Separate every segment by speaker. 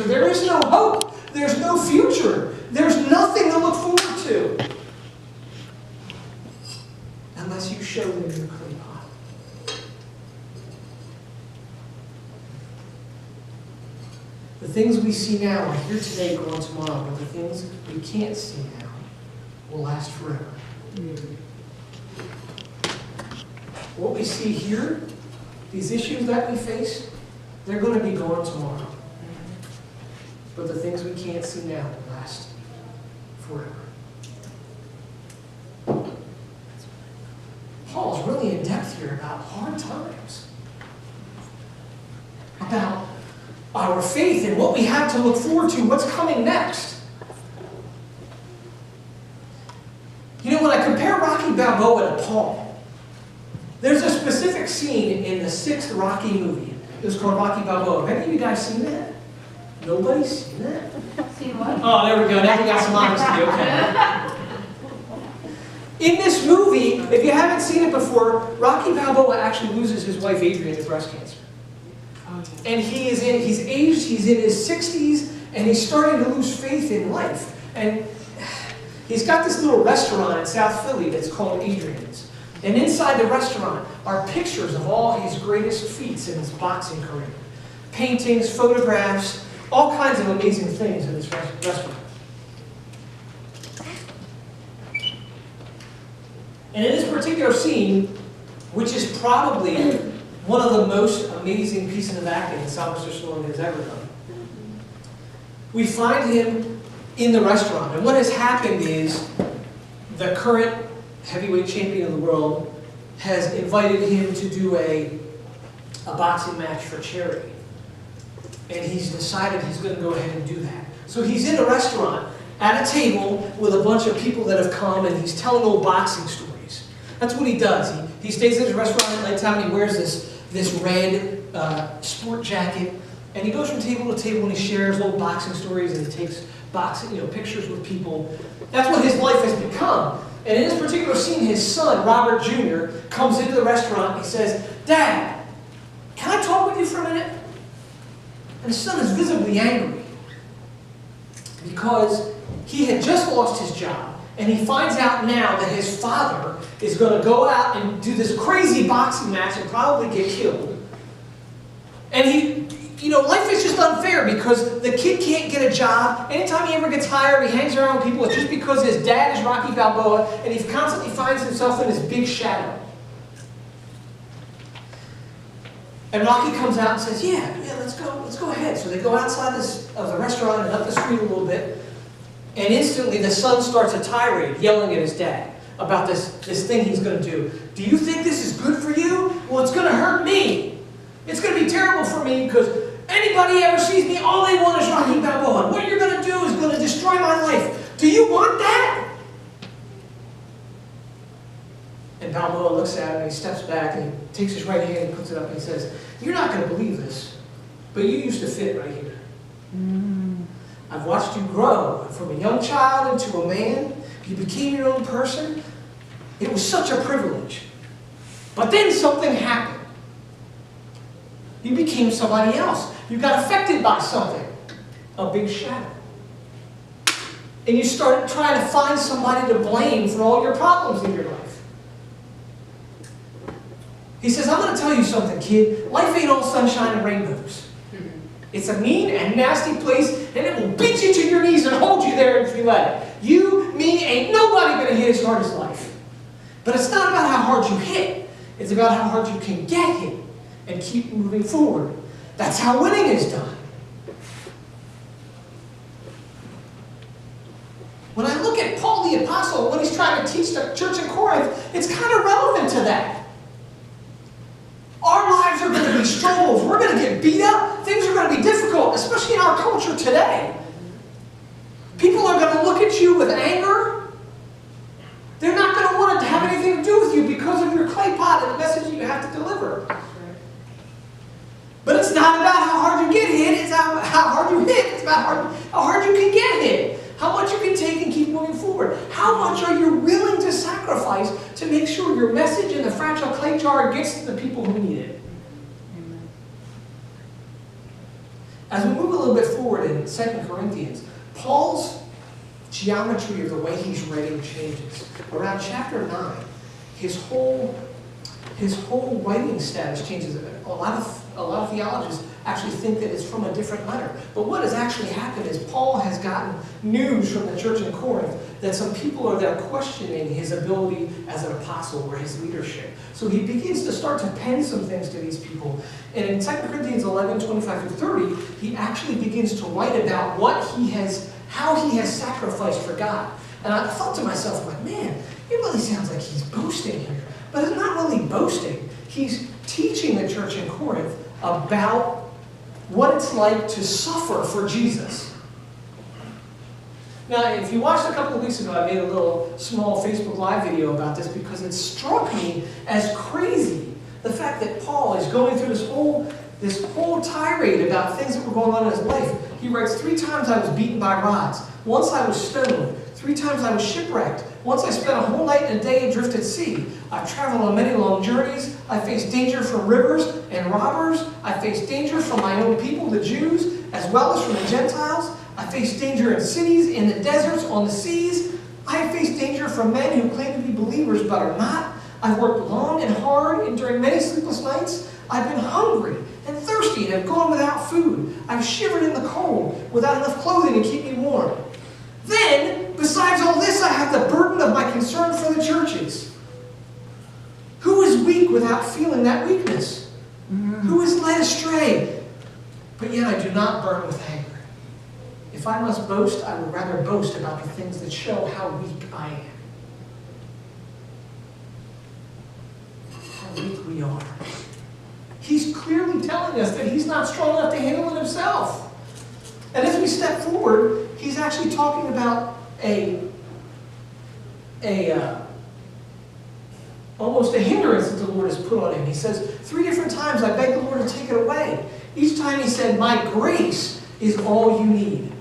Speaker 1: cancer, there is no hope. There's no future. There's nothing to look forward to. Unless you show them your clay pot. The things we see now are here today, gone tomorrow, but the things we can't see now will last forever. What we see here, these issues that we face, they're going to be gone tomorrow. But the things we can't see now will last forever. Paul's really in depth here about hard times, about our faith and what we have to look forward to, what's coming next. You know, when I compare Rocky Balboa to Paul, there's a specific scene in the 6th Rocky movie. It was called Rocky Balboa. Have any of you guys seen that? Nobody's seen that?
Speaker 2: See what?
Speaker 1: Oh, there we go. Now we got some honesty. Okay. In this movie, if you haven't seen it before, Rocky Balboa actually loses his wife Adrian to breast cancer. And he's aged, he's in his 60s, and he's starting to lose faith in life. And he's got this little restaurant in South Philly that's called Adrian's. And inside the restaurant are pictures of all his greatest feats in his boxing career. Paintings, photographs, all kinds of amazing things in this restaurant. And in this particular scene, which is probably one of the most amazing pieces of acting that Sylvester Stallone has ever done, we find him in the restaurant. And what has happened is the current heavyweight champion of the world has invited him to do a boxing match for charity. And he's decided he's going to go ahead and do that. So he's in a restaurant at a table with a bunch of people that have come, and he's telling old boxing stories. That's what he does. He stays at his restaurant at nighttime, and he wears this red sport jacket, and he goes from table to table and he shares old boxing stories and he takes boxing, pictures with people. That's what his life has become. And in this particular scene, his son, Robert Jr., comes into the restaurant and he says, "Dad, can I talk with you for a minute?" And his son is visibly angry because he had just lost his job, and he finds out now that his father is going to go out and do this crazy boxing match and probably get killed. And life is just unfair because the kid can't get a job. Anytime he ever gets hired, he hangs around with people. It's just because his dad is Rocky Balboa, and he constantly finds himself in this big shadow. And Rocky comes out and says, yeah, let's go ahead. So they go outside of the restaurant and up the street a little bit, and instantly the son starts a tirade, yelling at his dad about this thing he's going to do. "Do you think this is good for you? Well, it's going to hurt me. It's going to be terrible for me because anybody ever sees me, all they want is Rocky Balboa. And what you're going to do is going to destroy my life. Do you want that?" And Balboa looks at him and he steps back and he takes his right hand and puts it up and he says, "You're not going to believe this, but you used to fit right here. I've watched you grow from a young child into a man. You became your own person. It was such a privilege. But then something happened. You became somebody else. You got affected by something, a big shadow. And you started trying to find somebody to blame for all your problems in your life." He says, "I'm going to tell you something, kid. Life ain't all sunshine and rainbows. It's a mean and nasty place, and it will beat you to your knees and hold you there if you let it. You, me, ain't nobody going to hit as hard as life. But it's not about how hard you hit. It's about how hard you can get hit and keep moving forward. That's how winning is done." When I look at Paul the Apostle, what he's trying to teach the church in Corinth, it's kind of relevant to that. Our lives are going to be struggles. We're going to get beat up. Things are going to be difficult, especially in our culture today. People are going to look at you with anger. They're not going to want to have anything to do with you because of your clay pot and the message that you have to deliver. But it's not about how hard you get hit. It's how hard you hit. It's about how hard you can get hit. How much you can take and keep moving forward. How much are you willing to sacrifice to make sure your message in the fragile clay jar gets to the people who need it? As we move a little bit forward in 2 Corinthians, Paul's geometry of the way he's writing changes. Around chapter 9, his whole writing status changes. A lot of theologians actually think that it's from a different letter. But what has actually happened is Paul has gotten news from the church in Corinth that some people are there questioning his ability as an apostle or his leadership. So he begins to start to pen some things to these people. And in 2 Corinthians 11, 25 through 30, he actually begins to write about how he has sacrificed for God. And I thought to myself, like, man, it really sounds like he's boasting here. But it's not really boasting. He's teaching the church in Corinth about what it's like to suffer for Jesus. Now, if you watched a couple of weeks ago, I made a little small Facebook Live video about this because it struck me as crazy. The fact that Paul is going through this whole tirade about things that were going on in his life. He writes, 3 times I was beaten by rods. Once I was stoned. 3 times I was shipwrecked. Once I spent a whole night and a day adrift at sea. I've traveled on many long journeys. I faced danger from rivers and robbers. I faced danger from my own people, the Jews, as well as from the Gentiles. I faced danger in cities, in the deserts, on the seas. I have faced danger from men who claim to be believers but are not. I've worked long and hard and during many sleepless nights. I've been hungry and thirsty and have gone without food. I've shivered in the cold without enough clothing to keep me warm. Then, besides all this, I have the burden of my concern for the churches. Who is weak without feeling that weakness? Who is led astray? But yet I do not burn with anger. If I must boast, I would rather boast about the things that show how weak I am. How weak we are. He's clearly telling us that he's not strong enough to handle it himself. And as we step forward, he's actually talking about almost a hindrance that the Lord has put on him. He says, 3 different times I begged the Lord to take it away. Each time he said, my grace is all you need.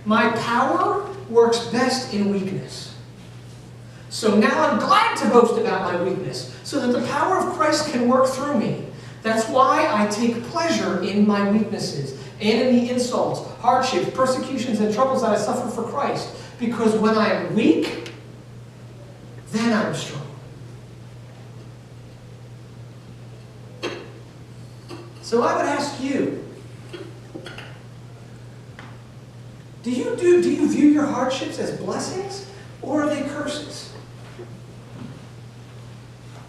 Speaker 1: My power works best in weakness. So now I'm glad to boast about my weakness, so that the power of Christ can work through me. That's why I take pleasure in my weaknesses, and in the insults, hardships, persecutions, and troubles that I suffer for Christ. Because when I am weak, then I'm strong. So I would ask you, do you view your hardships as blessings, or are they curses?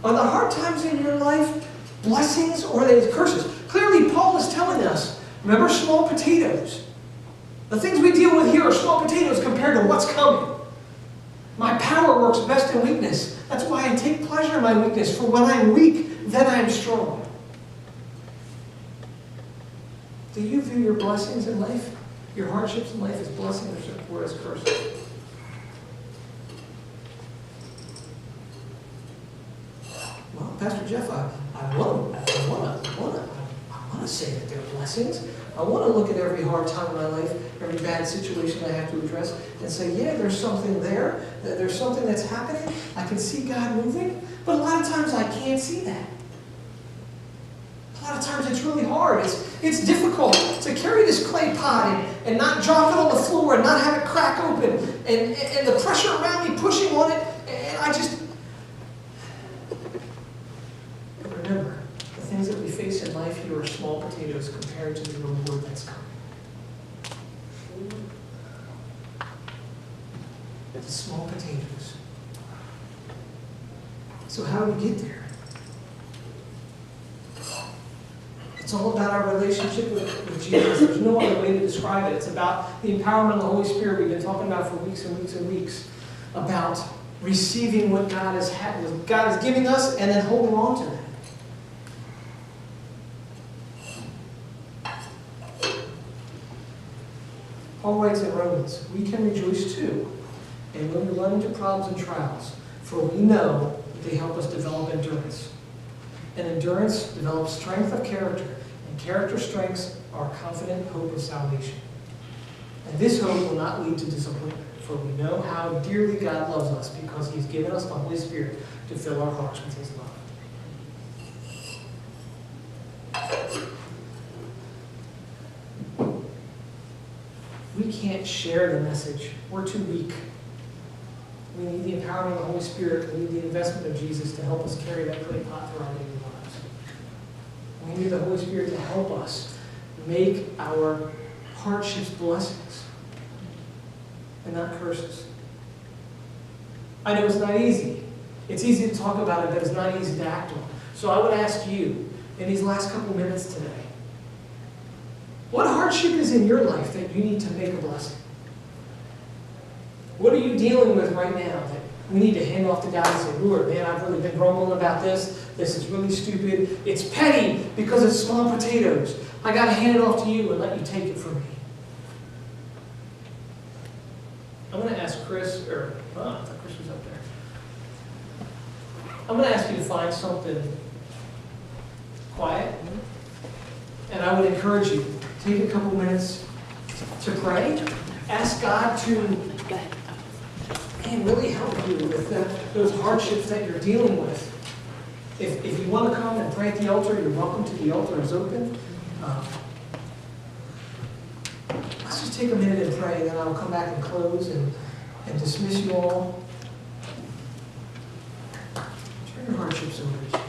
Speaker 1: Are the hard times in your life blessings, or are they curses? Clearly, Paul is telling us, remember small potatoes. The things we deal with here are small potatoes compared to what's coming. My power works best in weakness. That's why I take pleasure in my weakness, for when I'm weak, then I am strong. Do you view your blessings in life, your hardships in life, as blessings or as curses? Well, Pastor Jeff, I want to say that they're blessings. I want to look at every hard time in my life, every bad situation I have to address, and say, yeah, there's something there. There's something that's happening. I can see God moving. But a lot of times I can't see that. A lot of times it's really hard. It's difficult to carry this clay pot and not drop it on the floor and not have it crack open. And the pressure around me pushing on it, and I just... Remember, the things that we face in life here are small potatoes compared to the reward that's coming. It's small potatoes. So how do we get there? It's all about our relationship with Jesus. There's no other way to describe it. It's about the empowerment of the Holy Spirit we've been talking about for weeks and weeks and weeks. About receiving what God is giving us and then holding on to that. Paul writes in Romans, we can rejoice too, and when we run into problems and trials, for we know that they help us develop endurance. And endurance develops strength of character, and character strengths our confident hope of salvation. And this hope will not lead to disappointment, for we know how dearly God loves us, because He's given us the Holy Spirit to fill our hearts with His love. we can't share the message. We're too weak. We need the empowerment of the Holy Spirit. We need the investment of Jesus to help us carry that clay pot through our daily lives. We need the Holy Spirit to help us make our hardships blessings and not curses. I know it's not easy. It's easy to talk about it, but it's not easy to act on. So I would ask you, in these last couple minutes today, what hardship is in your life that you need to make a blessing? What are you dealing with right now that we need to hand off to God and say, Lord, man, I've really been grumbling about this. This is really stupid. It's petty because it's small potatoes. I got to hand it off to you and let you take it from me. I'm going to ask Chris, I thought Chris was up there. I'm going to ask you to find something quiet. And I would encourage you, take a couple minutes to pray. Ask God to really help you with those hardships that you're dealing with. If you want to come and pray at the altar, you're welcome to. The altar is open. Let's just take a minute and pray, and then I'll come back and close and dismiss you all. Turn your hardships over to Jesus.